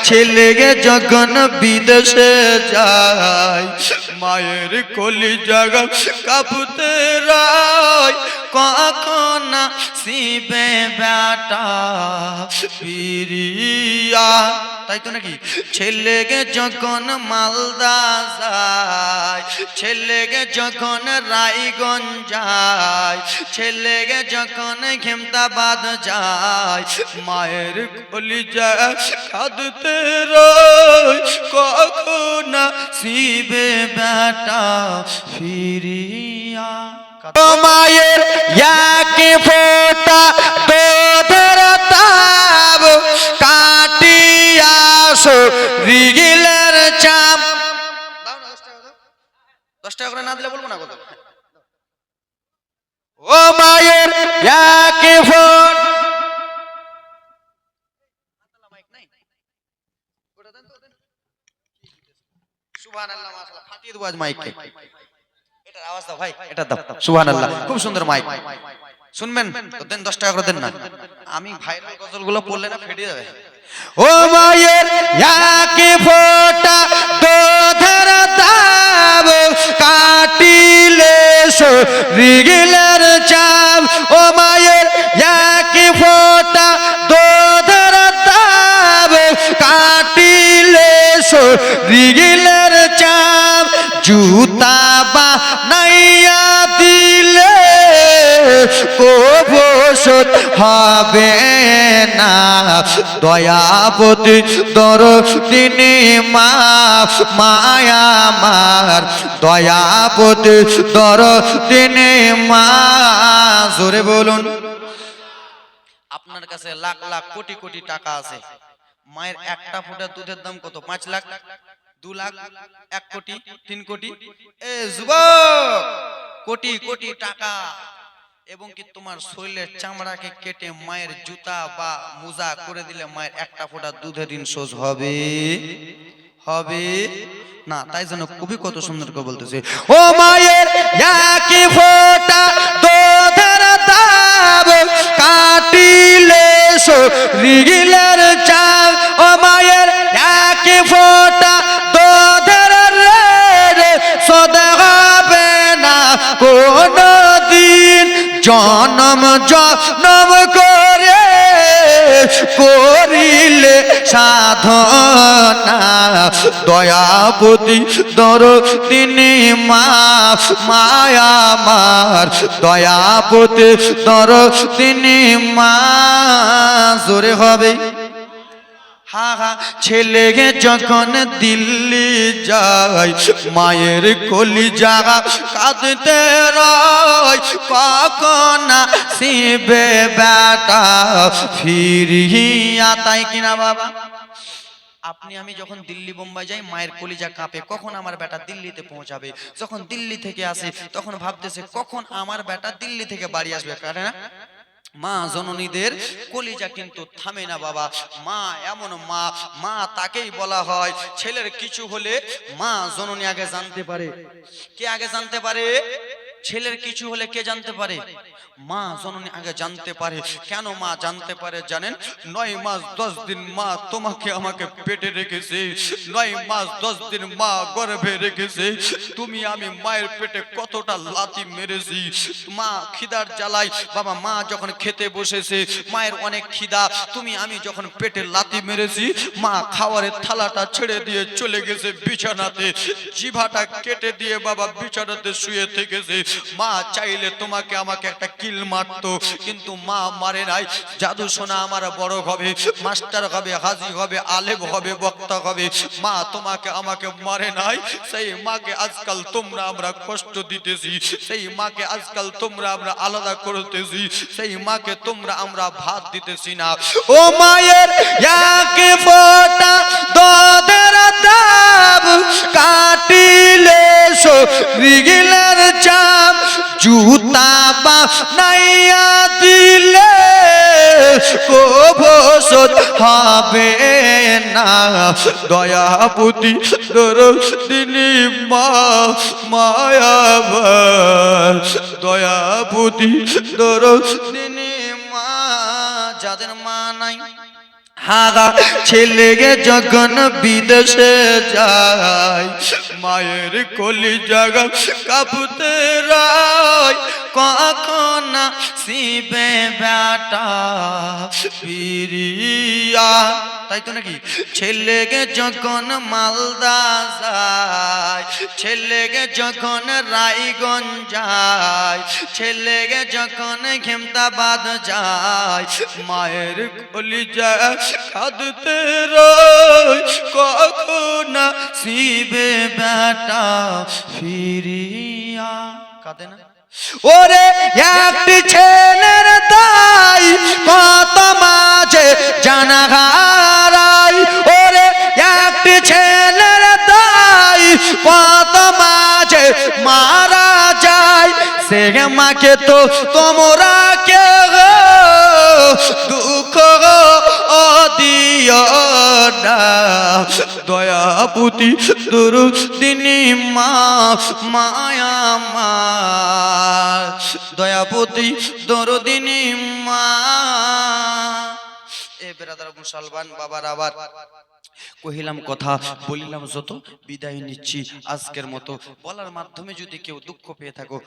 ছেলেকে যখন বিদেশে যায় মায়ের কলিজা কাঁপতে রয় কখন শিবে বেটা ফিরিয়া। তাই তো নাকি? ছেলেকে যখন মালদা যায়, ছেলেকে যখন রায়গঞ্জ যায়, ছেলেকে যখন খেমতাবাদ যায় মায়ের কলিজা কাঁদতে রয় কখন শিবে বেটা ফিরিয়া। মায়ের এক ফোঁটা দুধের তাব কাটিয়া শরীরের চাপ। 10 টাকা করে না দিলে বলবো না কথা। ও মায়ের এক ফোঁটা সুবহানাল্লাহ মাশাআল্লাহ ফাটিয়ে দেব আজ মাইককে। এটার আওয়াজ দাও ভাই, এটা দাও। সুবহানাল্লাহ খুব সুন্দর মাইক। শুনবেন তো দেন 10 টাকা করে দেন না। আমি ভাইরাল গজলগুলো পড়লে না ফেটে যাবে। ও মায়ের এক ফোঁটা দুধের দাব কাটিলে শরীরের চাপ। ও মায়ের এক ফোঁটা দুধের দাব কাটিলে শরীরের চাপ। জুতা বানাইয়া দিলে কবুশত হবে না দয়াবতী দরদিনী মা মায়া আমার দয়াবতী দরদিনী মা। জোরে বলুন। আপনার কাছে লাখ লাখ কোটি কোটি টাকা আছে, মায়ের একটা ফোঁটা দুধের দাম কত? 5 লাখ, 2 লাখ, 1 কোটি, 3 কোটি। এ যুবক, কোটি কোটি টাকা এবং কি তোমার শরীরের চামড়াকে কেটে মায়ের জুতা বা মোজা করে দিলে মায়ের একটা ফোঁটা দুধের ঋণ শোধ হবে? হবে না। তাই জন্য কবি কত সুন্দর করে বলতেছে, ও মায়ের এক ফোঁটা দুধের দাব কাটিলে শরীরের চাপ। ও মায়ের এক ফোঁটা দুধের শোধ হবে না কোনো দিন। জনম জনম করে করিলে সাধনা দয়াবতী দরদিনী মা মায়া আমার দয়াবতী দরদিনী মা। জোরে হবে। হা হা। ছেলেকে যখন দিল্লি যায় মায়ের কলিজা কাঁদতে রয় কখন শিবে বেটা ফিরিয়া। তাই কিনা বাবা? আপনি আমি যখন দিল্লি বোম্বাই যাই মায়ের কলিজা কাঁপে, কখন আমার বেটা দিল্লিতে পৌঁছাবে। যখন দিল্লি থেকে আসে তখন ভাবতেছে কখন আমার বেটা দিল্লি থেকে বাড়ি আসবে। কারণ মা জননীদের কলিজা কিন্তু থামে না বাবা। মা এমন মা, মা তাকেই বলা হয় ছেলের কিছু হলে মা জননী আগে জানতে পারে। কে আগে জানতে পারে? ছেলের কিছু হলে কে জানতে পারে? মা জননী আগে জানতে পারে। কেন মা জানতে পারে জানেন? 9 মাস 10 দিন মা তোমাকে আমাকে পেটে রেখেছে, 9 মাস 10 দিন মা গর্ভে রেখেছে। তুমি আমি মায়ের পেটে কতটা লাথি মেরেছি। মা খিদার জ্বালায় বাবা মা যখন খেতে বসেছে মায়ের অনেক খিদা, তুমি আমি যখন পেটে লাথি মেরেছি মা খাবারের থালাটা ছেড়ে দিয়ে চলে গেছে বিছানাতে, জিভাটা কেটে দিয়ে বাবা বিছানাতে শুয়ে থেকেছে। মা চাইলে তোমাকে আমাকে একটা কিল মারতো, কিন্তু মা মারে নাই। জাদু সোনা আমার বড় হবে, মাস্টার হবে, হাজি হবে, আলেম হবে, বক্তা হবে। মা তোমাকে আমাকে মারে নাই। সেই মাকে আজকাল তোমরা আমরা কষ্ট দিতেছি, সেই মাকে আজকাল তোমরা আমরা আলাদা করতেছি, সেই মাকে তোমরা আমরা ভাত দিতেছি না। ও মায়ের এক ফোঁটা দুধের দাব কাটিলে শরীরের চাপ। জুতা বানাইয়া দিলে কবুশত হবে না দয়াবতী দরদিনী মা মায়াবার দয়াবতী দরদিনী মা। যাদের মা নাই হাগা ছেলেকে যখন বিদেশে যায় মায়ের কলি জাগা কাঁপতে রায় কখন শিবে বেটা ফিরিয়া তাই তো নাকি ছেলেকে যখন মালদা যায় ছেলেকে যখন রায়গঞ্জ যায় ছেলেকে যখন খেমতাবাদ যায় মায়ের কলিজা কাঁদতে রয় কখন শিবে বেটা ফিরিয়া কাঁদে না ওরে একটি ছেলের দাই কত মাঝে জানা হারাই ওরে একটি ছেলের দাই কত মাঝে মারা যায় সে মাকে তো তোমরা কে দুঃখ ও দিও না দয়াপুতি দুরুদিনী মা মায়া মা দয়াপতি দরদিনী মা এ বেরাদার মুসলমান বাবার আবার কহিলাম কথা বলিলাম যত বিদায় নিচ্ছি আজকের মতো বলার মাধ্যমে যদি কেউ দুঃখ পেয়ে থাকো